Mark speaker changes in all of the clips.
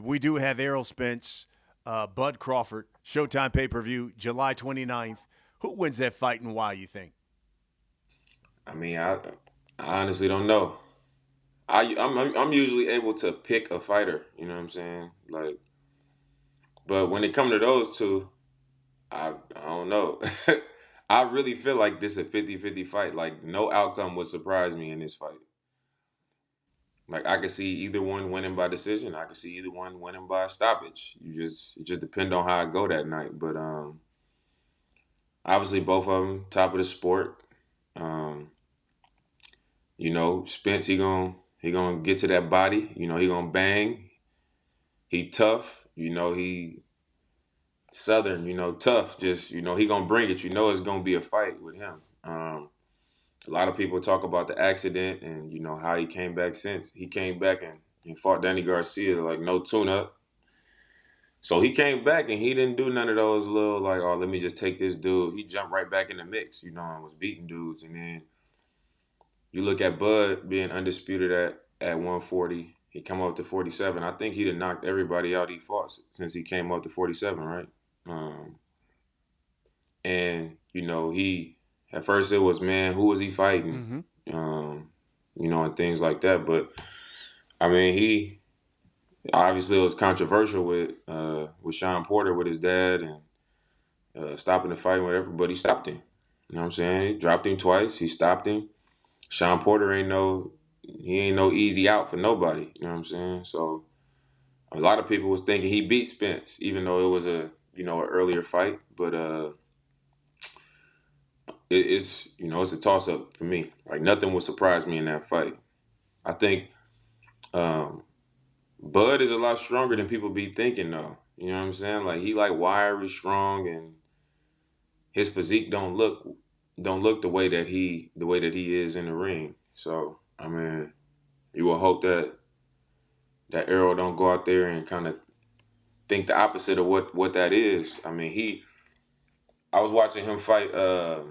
Speaker 1: we do have Errol Spence, Bud Crawford, Showtime pay-per-view, July 29th. Who wins that fight and why, you think?
Speaker 2: I mean, I honestly don't know. I'm usually able to pick a fighter. You know what I'm saying? Like, but when it comes to those two, I don't know. I really feel like this is a 50-50 fight. Like, no outcome would surprise me in this fight. Like, I could see either one winning by decision. I could see either one winning by stoppage. It just depend on how I go that night. But obviously both of them top of the sport. Um, Spence he gonna get to that body. He gonna bang. He tough. He southern. Tough. Just he gonna bring it. It's gonna be a fight with him. A lot of people talk about the accident and how he came back since he came back and fought Danny Garcia like no tune up. So he came back and he didn't do none of those little like, oh, let me just take this dude. He jumped right back in the mix, and was beating dudes. And then you look at Bud being undisputed at 140. He come up to 47. I think he'd have knocked everybody out he fought since he came up to 47, right? Um, and he at first it was, man, who was he fighting?
Speaker 1: Mm-hmm.
Speaker 2: And things like that. But I mean, he obviously it was controversial with Sean Porter with his dad and stopping the fight, whatever. But he stopped him. You know what I'm saying? He dropped him twice. He stopped him. Sean Porter ain't no easy out for nobody. You know what I'm saying? So a lot of people was thinking he beat Spence, even though it was an earlier fight. But it's a toss up for me. Like nothing would surprise me in that fight. I think um, Bud is a lot stronger than people be thinking though. You know what I'm saying? Like he like wiry, strong, and his physique don't look the way that he is in the ring. So I mean, you will hope that Errol don't go out there and kind of think the opposite of what that is. I mean, I was watching him fight. Uh,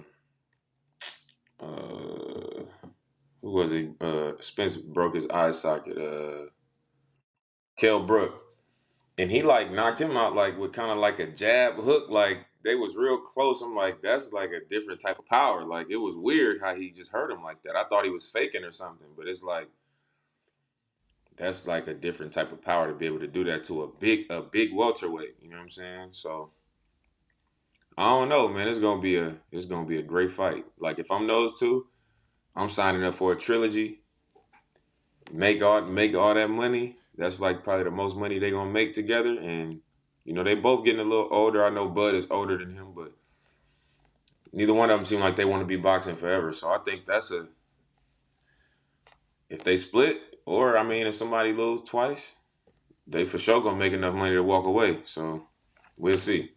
Speaker 2: who was he? Spence broke his eye socket. Kell Brook, and he like knocked him out like with kind of like a jab hook. Like they was real close. I'm like, that's like a different type of power. Like it was weird how he just hurt him like that. I thought he was faking or something, but it's like that's like a different type of power to be able to do that to a big welterweight. You know what I'm saying? So I don't know, man. It's gonna be a great fight. Like if I'm those two, I'm signing up for a trilogy. Make all that money. That's like probably the most money they gonna make together. And they both getting a little older. I know Bud is older than him, but neither one of them seem like they want to be boxing forever. So I think that's a if they split, or I mean, if somebody lose twice, they for sure gonna make enough money to walk away. So we'll see.